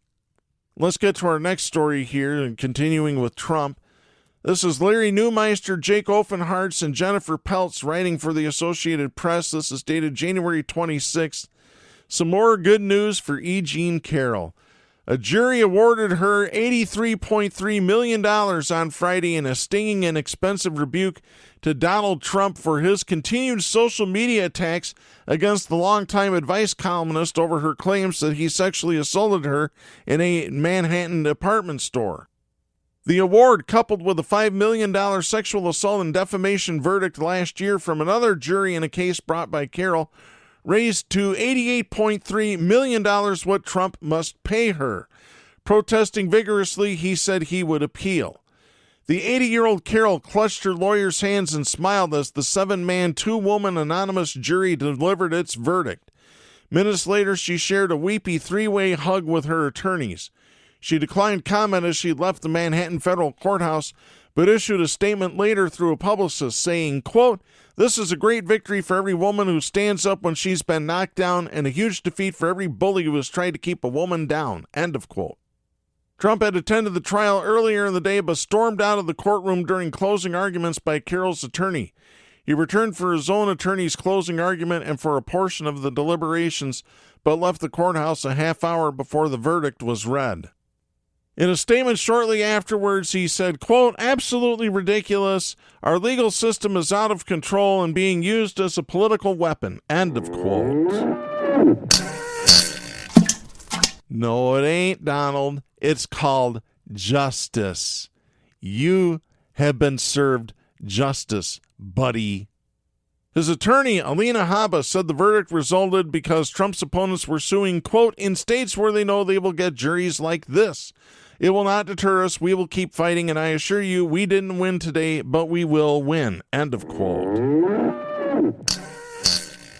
Let's get to our next story here, and continuing with Trump. This is Larry Neumeister, Jake Offenhartz, and Jennifer Peltz writing for the Associated Press. This is dated January 26th. Some more good news for E. Jean Carroll. A jury awarded her $83.3 million on Friday in a stinging and expensive rebuke to Donald Trump for his continued social media attacks against the longtime advice columnist over her claims that he sexually assaulted her in a Manhattan apartment store. The award, coupled with a $5 million sexual assault and defamation verdict last year from another jury in a case brought by Carroll, raised to $88.3 million what Trump must pay her. Protesting vigorously, he said he would appeal. The 80-year-old Carroll clutched her lawyer's hands and smiled as the 7-man, 2-woman anonymous jury delivered its verdict. Minutes later, she shared a weepy 3-way hug with her attorneys. She declined comment as she left the Manhattan federal courthouse, but issued a statement later through a publicist saying, quote, "This is a great victory for every woman who stands up when she's been knocked down and a huge defeat for every bully who has tried to keep a woman down," end of quote. Trump had attended the trial earlier in the day but stormed out of the courtroom during closing arguments by Carroll's attorney. He returned for his own attorney's closing argument and for a portion of the deliberations, but left the courthouse a half hour before the verdict was read. In a statement shortly afterwards, he said, quote, "Absolutely ridiculous. Our legal system is out of control and being used as a political weapon," end of quote. No, it ain't, Donald. It's called justice. You have been served justice, buddy. His attorney, Alina Habba, said the verdict resulted because Trump's opponents were suing, quote, "in states where they know they will get juries like this. It will not deter us. We will keep fighting, and I assure you we didn't win today, but we will win," end of quote.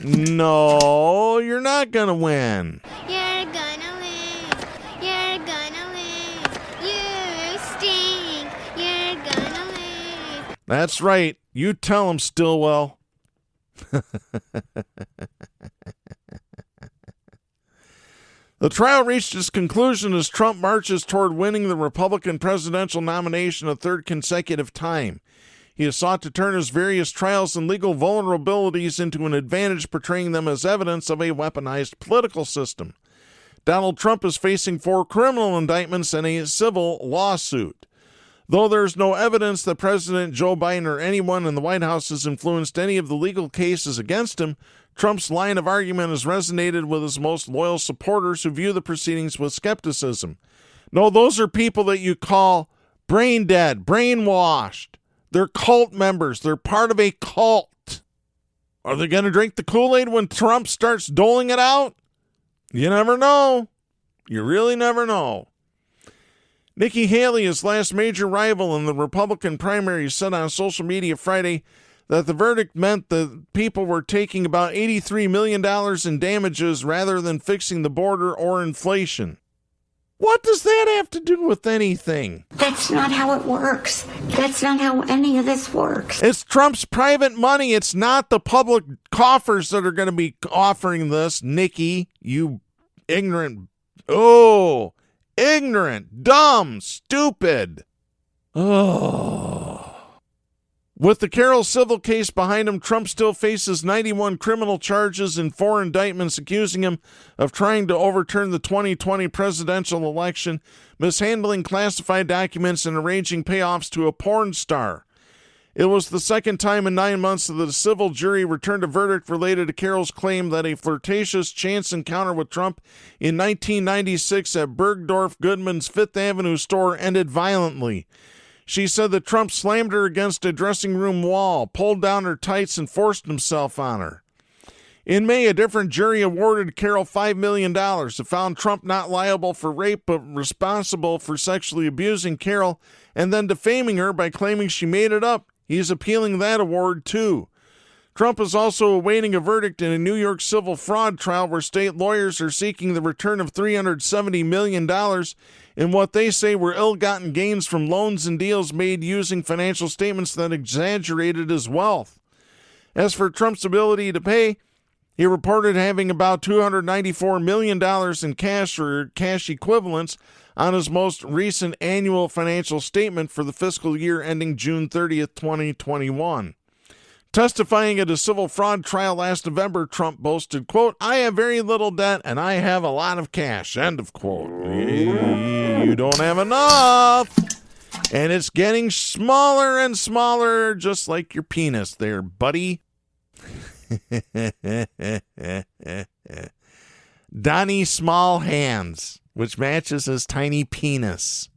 No, you're not going to win. You're gonna lose. You're gonna lose. You stink. You're gonna lose. That's right. You tell him, Stillwell. The trial reached its conclusion as Trump marches toward winning the Republican presidential nomination a third consecutive time. He has sought to turn his various trials and legal vulnerabilities into an advantage, portraying them as evidence of a weaponized political system. Donald Trump is facing 4 criminal indictments and a civil lawsuit. Though there's no evidence that President Joe Biden or anyone in the White House has influenced any of the legal cases against him, Trump's line of argument has resonated with his most loyal supporters who view the proceedings with skepticism. No, those are people that you call brain dead, brainwashed. They're cult members. They're part of a cult. Are they going to drink the Kool-Aid when Trump starts doling it out? You never know. You really never know. Nikki Haley, his last major rival in the Republican primary, said on social media Friday that the verdict meant that people were taking about $83 million in damages rather than fixing the border or inflation. What does that have to do with anything? That's not how it works. That's not how any of this works. It's Trump's private money. It's not the public coffers that are going to be offering this, Nikki, you ignorant, ignorant, dumb, stupid. With the Carroll civil case behind him, Trump still faces 91 criminal charges and 4 indictments accusing him of trying to overturn the 2020 presidential election, mishandling classified documents, and arranging payoffs to a porn star. It was the second time in 9 months that the civil jury returned a verdict related to Carroll's claim that a flirtatious chance encounter with Trump in 1996 at Bergdorf Goodman's Fifth Avenue store ended violently. She said that Trump slammed her against a dressing room wall, pulled down her tights, and forced himself on her. In May, a different jury awarded Carroll $5 million. It found Trump not liable for rape, but responsible for sexually abusing Carroll and then defaming her by claiming she made it up. He's appealing that award, too. Trump is also awaiting a verdict in a New York civil fraud trial where state lawyers are seeking the return of $370 million in what they say were ill-gotten gains from loans and deals made using financial statements that exaggerated his wealth. As for Trump's ability to pay, he reported having about $294 million in cash or cash equivalents on his most recent annual financial statement for the fiscal year ending June 30th, 2021. Testifying at a civil fraud trial last November, Trump boasted, quote, "I have very little debt and I have a lot of cash," end of quote. You don't have enough. And it's getting smaller and smaller, just like your penis there, buddy. Donnie Small Hands, which matches his tiny penis.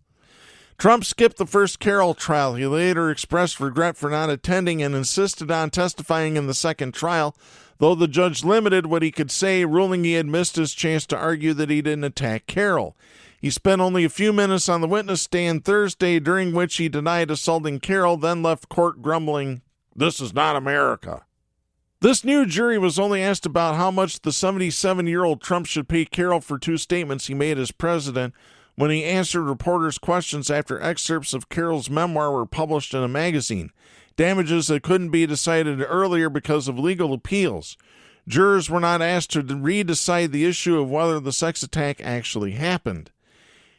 Trump skipped the first Carroll trial. He later expressed regret for not attending and insisted on testifying in the second trial, though the judge limited what he could say, ruling he had missed his chance to argue that he didn't attack Carroll. He spent only a few minutes on the witness stand Thursday, during which he denied assaulting Carroll, then left court grumbling, "This is not America." This new jury was only asked about how much the 77-year-old Trump should pay Carroll for 2 statements he made as president, when he answered reporters' questions after excerpts of Carroll's memoir were published in a magazine. Damages that couldn't be decided earlier because of legal appeals. Jurors were not asked to re-decide the issue of whether the sex attack actually happened.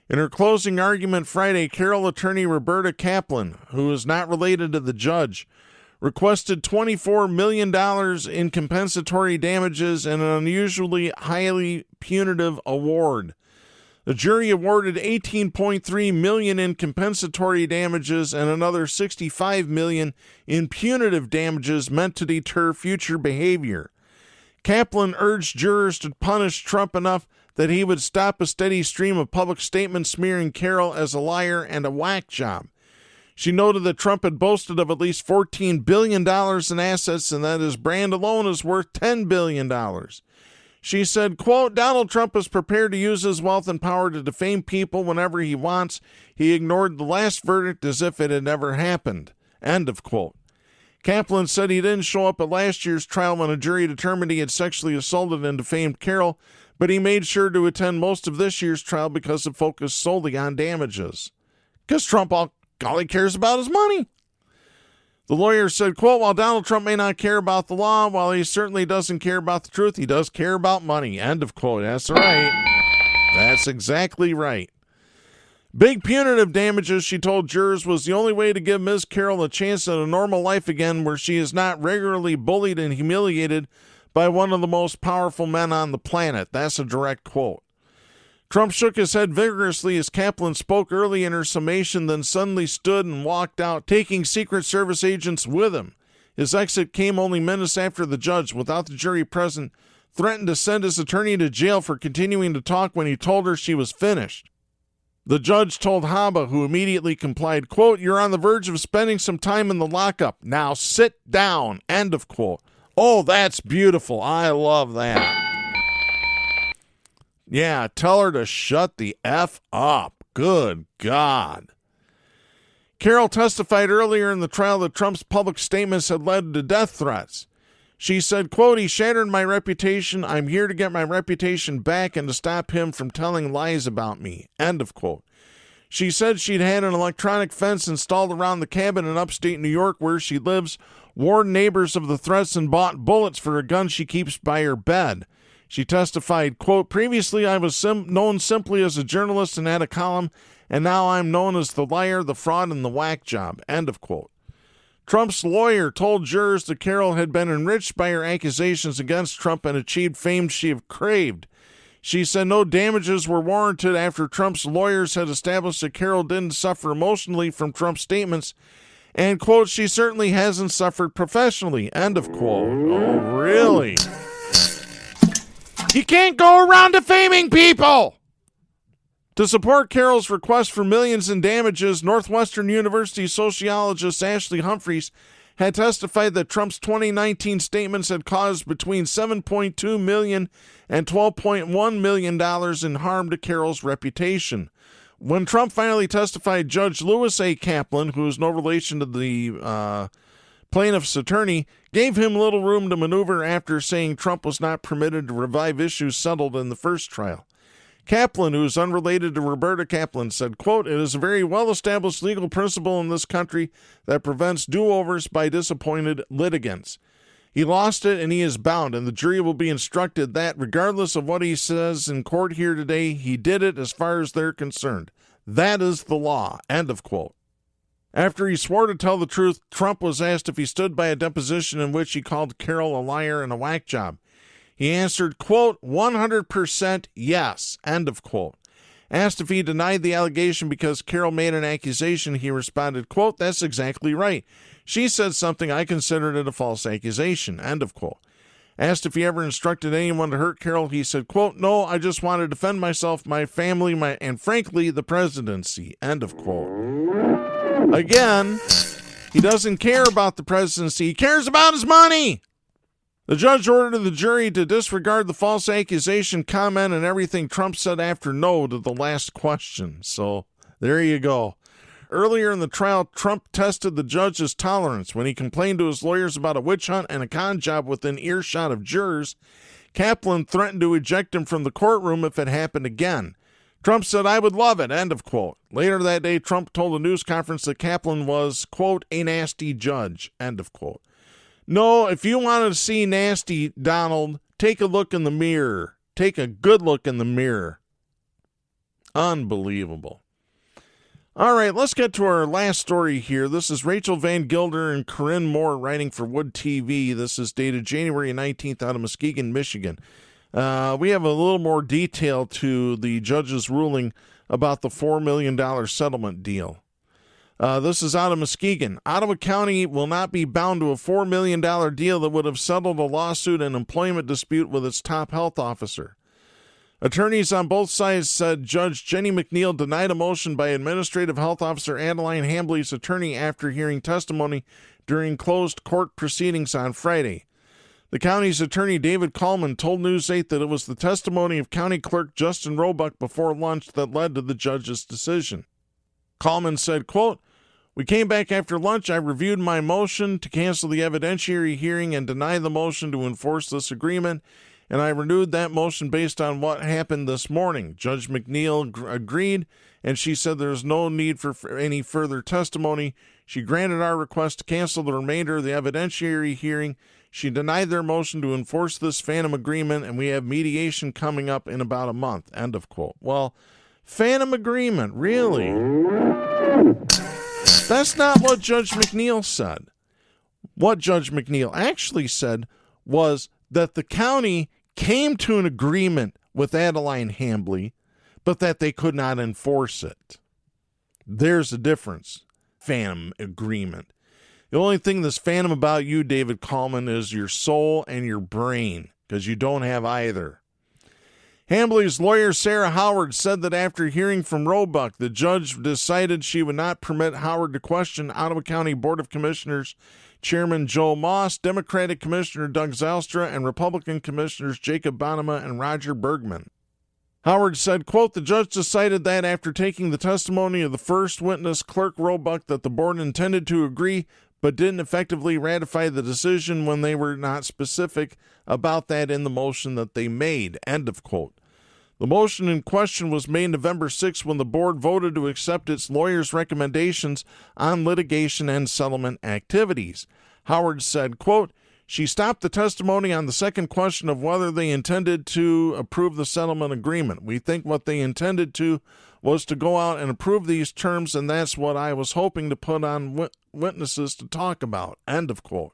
In her closing argument Friday, Carroll attorney Roberta Kaplan, who is not related to the judge, requested $24 million in compensatory damages and an unusually highly punitive award. The jury awarded $18.3 million in compensatory damages and another $65 million in punitive damages meant to deter future behavior. Kaplan urged jurors to punish Trump enough that he would stop a steady stream of public statements smearing Carroll as a liar and a whack job. She noted that Trump had boasted of at least $14 billion in assets and that his brand alone is worth $10 billion. She said, quote, Donald Trump is prepared to use his wealth and power to defame people whenever he wants. He ignored the last verdict as if it had never happened. End of quote. Kaplan said he didn't show up at last year's trial when a jury determined he had sexually assaulted and defamed Carroll, but he made sure to attend most of this year's trial because it focused solely on damages. Because Trump, all he cares about is money. The lawyer said, quote, while Donald Trump may not care about the law, while he certainly doesn't care about the truth, he does care about money. End of quote. That's right. That's exactly right. Big punitive damages, she told jurors, was the only way to give Ms. Carroll a chance at a normal life again where she is not regularly bullied and humiliated by one of the most powerful men on the planet. That's a direct quote. Trump shook his head vigorously as Kaplan spoke early in her summation, then suddenly stood and walked out, taking Secret Service agents with him. His exit came only minutes after the judge, without the jury present, threatened to send his attorney to jail for continuing to talk when he told her she was finished. The judge told Haba, who immediately complied, quote, you're on the verge of spending some time in the lockup. Now sit down. End of quote. Oh, that's beautiful. I love that. Yeah, tell her to shut the F up. Good God. Carroll testified earlier in the trial that Trump's public statements had led to death threats. She said, quote, he shattered my reputation. I'm here to get my reputation back and to stop him from telling lies about me. End of quote. She said she'd had an electronic fence installed around the cabin in upstate New York where she lives, warned neighbors of the threats, and bought bullets for a gun she keeps by her bed. She testified, quote, previously I was known simply as a journalist and had a column, and now I'm known as the liar, the fraud, and the whack job. End of quote. Trump's lawyer told jurors that Carroll had been enriched by her accusations against Trump and achieved fame she had craved. She said no damages were warranted after Trump's lawyers had established that Carroll didn't suffer emotionally from Trump's statements, and, quote, she certainly hasn't suffered professionally. End of quote. Oh, really? You can't go around defaming people! To support Carroll's request for millions in damages, Northwestern University sociologist Ashley Humphreys had testified that Trump's 2019 statements had caused between $7.2 million and $12.1 million in harm to Carroll's reputation. When Trump finally testified, Judge Lewis A. Kaplan, who is no relation to the plaintiff's attorney, gave him little room to maneuver after saying Trump was not permitted to revive issues settled in the first trial. Kaplan, who is unrelated to Roberta Kaplan, said, quote, it is a very well-established legal principle in this country that prevents do-overs by disappointed litigants. He lost it and he is bound, and the jury will be instructed that, regardless of what he says in court here today, he did it as far as they're concerned. That is the law. End of quote. After he swore to tell the truth, Trump was asked if he stood by a deposition in which he called Carroll a liar and a whack job. He answered, quote, 100% yes, end of quote. Asked if he denied the allegation because Carroll made an accusation, he responded, quote, that's exactly right. She said something, I considered it a false accusation, end of quote. Asked if he ever instructed anyone to hurt Carroll, he said, quote, no, I just want to defend myself, my family, and frankly, the presidency, end of quote. Again, he doesn't care about the presidency, he cares about his money. The judge ordered the jury to disregard the false accusation comment and everything Trump said after no to the last question. So there you go. Earlier in the trial, Trump tested the judge's tolerance when he complained to his lawyers about a witch hunt and a con job within earshot of jurors. Kaplan threatened to eject him from the courtroom if it happened again. Trump said, "I would love it," end of quote. Later that day, Trump told a news conference that Kaplan was, quote, "a nasty judge," end of quote. No, if you want to see nasty, Donald, take a look in the mirror. Take a good look in the mirror. Unbelievable. All right, let's get to our last story here. This is Rachel Van Gilder and Corinne Moore writing for Wood TV. This is dated January 19th out of Muskegon, Michigan. We have a little more detail to the judge's ruling about the $4 million settlement deal. This is out of Muskegon. Ottawa County will not be bound to a $4 million deal that would have settled a lawsuit and employment dispute with its top health officer. Attorneys on both sides said Judge Jenny McNeil denied a motion by Administrative Health Officer Adeline Hambley's attorney after hearing testimony during closed court proceedings on Friday. The county's attorney, David Coleman, told News 8 that it was the testimony of County Clerk Justin Roebuck before lunch that led to the judge's decision. Coleman said, quote, "We came back after lunch. I reviewed my motion to cancel the evidentiary hearing and deny the motion to enforce this agreement, and I renewed that motion based on what happened this morning. Judge McNeil agreed, and she said there's no need for any further testimony. She granted our request to cancel the remainder of the evidentiary hearing. She denied their motion to enforce this phantom agreement, and we have mediation coming up in about a month," end of quote. Well, phantom agreement, really? That's not what Judge McNeil said. What Judge McNeil actually said was that the county came to an agreement with Adeline Hambley, but that they could not enforce it. There's a difference. Phantom agreement. The only thing that's phantom about you, David Coleman, is your soul and your brain, because you don't have either. Hambley's lawyer, Sarah Howard, said that after hearing from Roebuck, the judge decided she would not permit Howard to question Ottawa County Board of Commissioners Chairman Joe Moss, Democratic Commissioner Doug Zylstra, and Republican Commissioners Jacob Bonema and Roger Bergman. Howard said, quote, "The judge decided that after taking the testimony of the first witness, Clerk Roebuck, that the board intended to agree but didn't effectively ratify the decision when they were not specific about that in the motion that they made," end of quote. The motion in question was made November 6 when the board voted to accept its lawyer's recommendations on litigation and settlement activities. Howard said, quote, "She stopped the testimony on the second question of whether they intended to approve the settlement agreement. We think what they intended to was to go out and approve these terms, and that's what I was hoping to put on witnesses to talk about," end of quote.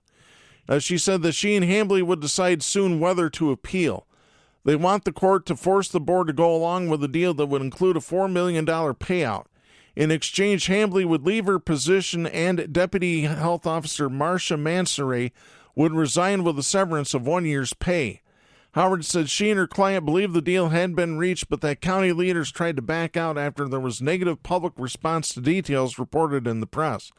She said that she and Hambley would decide soon whether to appeal. They want the court to force the board to go along with a deal that would include a $4 million payout. In exchange, Hambley would leave her position and Deputy Health Officer Marcia Mansoray would resign with a severance of 1 year's pay. Howard said she and her client believed the deal had been reached, but that county leaders tried to back out after there was negative public response to details reported in the press.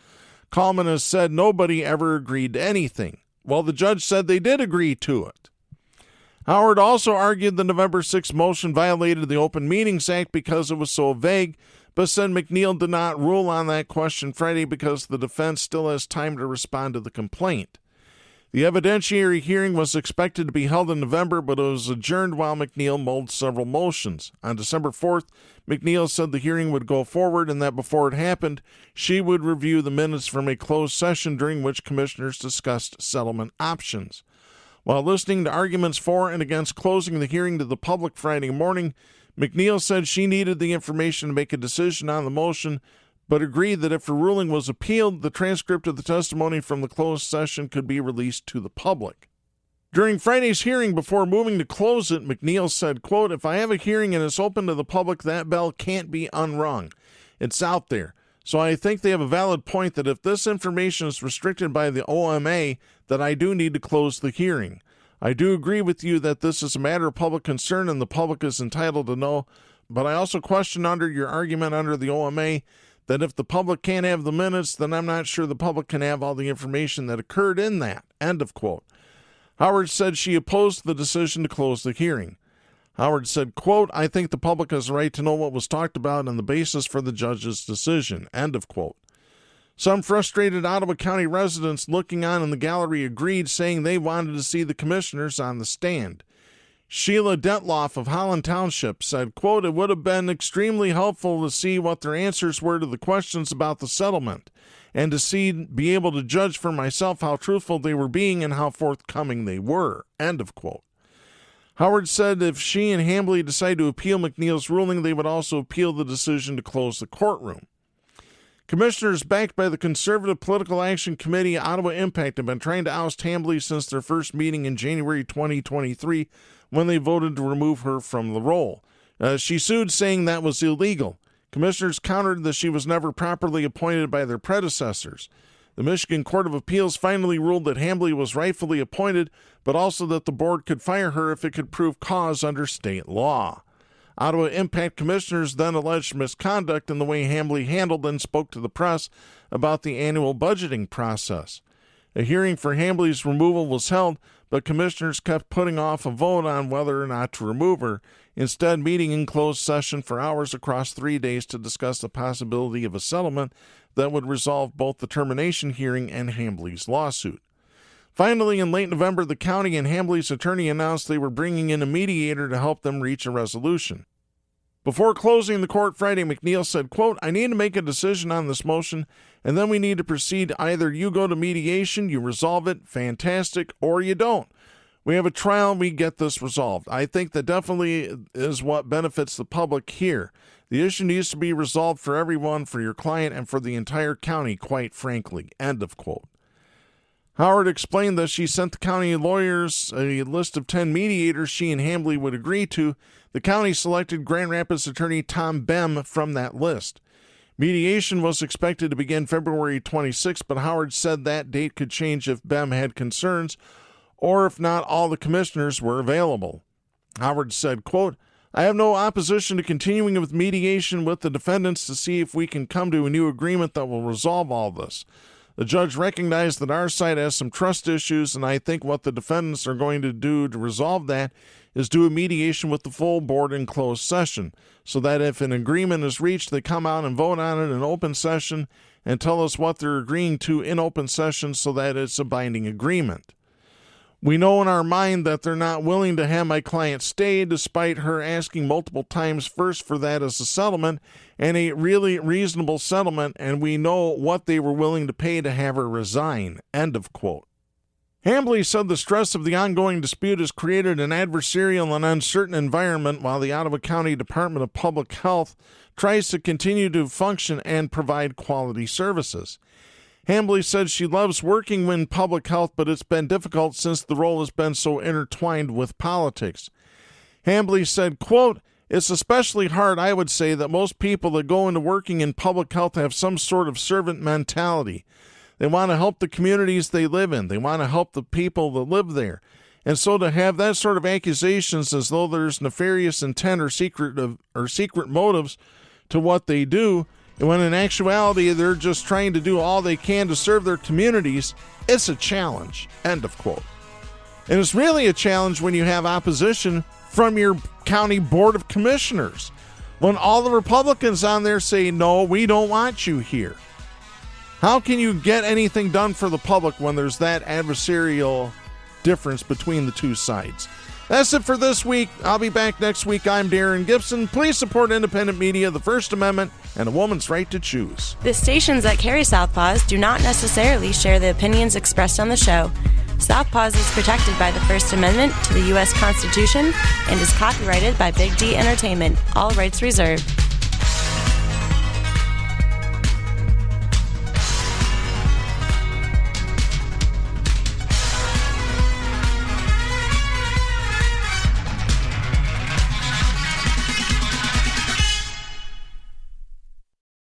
Coleman has said nobody ever agreed to anything. Well, the judge said they did agree to it. Howard also argued the November 6 motion violated the Open Meetings Act because it was so vague, but said McNeil did not rule on that question Friday because the defense still has time to respond to the complaint. The evidentiary hearing was expected to be held in November, but it was adjourned while McNeil mulled several motions. On December 4th, McNeil said the hearing would go forward and that before it happened, she would review the minutes from a closed session during which commissioners discussed settlement options. While listening to arguments for and against closing the hearing to the public Friday morning, McNeil said she needed the information to make a decision on the motion, but agreed that if her ruling was appealed, the transcript of the testimony from the closed session could be released to the public. During Friday's hearing, before moving to close it, McNeil said, quote, "If I have a hearing and it's open to the public, that bell can't be unrung. It's out there. So I think they have a valid point that if this information is restricted by the OMA, that I do need to close the hearing. I do agree with you that this is a matter of public concern and the public is entitled to know, but I also question under your argument under the OMA that if the public can't have the minutes, then I'm not sure the public can have all the information that occurred in that," end of quote. Howard said she opposed the decision to close the hearing. Howard said, quote, "I think the public has a right to know what was talked about and the basis for the judge's decision," end of quote. Some frustrated Ottawa County residents looking on in the gallery agreed, saying they wanted to see the commissioners on the stand. Sheila Detloff of Holland Township said, quote, "It would have been extremely helpful to see what their answers were to the questions about the settlement and to be able to judge for myself how truthful they were being and how forthcoming they were," end of quote. Howard said if she and Hambley decide to appeal McNeil's ruling, they would also appeal the decision to close the courtroom. Commissioners backed by the Conservative Political Action Committee Ottawa Impact have been trying to oust Hambley since their first meeting in January 2023 when they voted to remove her from the role. She sued, saying that was illegal. Commissioners countered that she was never properly appointed by their predecessors. The Michigan Court of Appeals finally ruled that Hambley was rightfully appointed, but also that the board could fire her if it could prove cause under state law. Ottawa Impact commissioners then alleged misconduct in the way Hambley handled and spoke to the press about the annual budgeting process. A hearing for Hambley's removal was held, but commissioners kept putting off a vote on whether or not to remove her, instead meeting in closed session for hours across 3 days to discuss the possibility of a settlement that would resolve both the termination hearing and Hambley's lawsuit. Finally, in late November, the county and Hambley's attorney announced they were bringing in a mediator to help them reach a resolution. Before closing the court Friday, McNeil said, quote, "I need to make a decision on this motion, and then we need to proceed. Either you go to mediation, you resolve it, fantastic, or you don't. We have a trial, we get this resolved. I think that definitely is what benefits the public here. The issue needs to be resolved for everyone, for your client, and for the entire county, quite frankly," end of quote. Howard explained that she sent the county lawyers a list of 10 mediators she and Hambley would agree to. The county selected Grand Rapids attorney Tom Bem from that list. Mediation was expected to begin February 26, but Howard said that date could change if Bem had concerns or if not all the commissioners were available. Howard said, quote, "I have no opposition to continuing with mediation with the defendants to see if we can come to a new agreement that will resolve all this. The judge recognized that our side has some trust issues, and I think what the defendants are going to do to resolve that is do a mediation with the full board in closed session, so that if an agreement is reached, they come out and vote on it in open session and tell us what they're agreeing to in open session so that it's a binding agreement. We know in our mind that they're not willing to have my client stay, despite her asking multiple times first for that as a settlement and a really reasonable settlement, and we know what they were willing to pay to have her resign," end of quote. Hambley said the stress of the ongoing dispute has created an adversarial and uncertain environment while the Ottawa County Department of Public Health tries to continue to function and provide quality services. Hambley said she loves working in public health, but it's been difficult since the role has been so intertwined with politics. Hambley said, quote, "It's especially hard, I would say, that most people that go into working in public health have some sort of servant mentality. They want to help the communities they live in. They want to help the people that live there. And so to have that sort of accusations as though there's nefarious intent or secret motives to what they do, when in actuality they're just trying to do all they can to serve their communities, it's a challenge," end of quote. And it's really a challenge when you have opposition from your county board of commissioners, when all the Republicans on there say, "No, we don't want you here." How can you get anything done for the public when there's that adversarial difference between the two sides? That's it for this week. I'll be back next week. I'm Darren Gibson. Please support independent media, the First Amendment, and a woman's right to choose. The stations that carry Southpaws do not necessarily share the opinions expressed on the show. Southpaws is protected by the First Amendment to the U.S. Constitution and is copyrighted by Big D Entertainment. All rights reserved.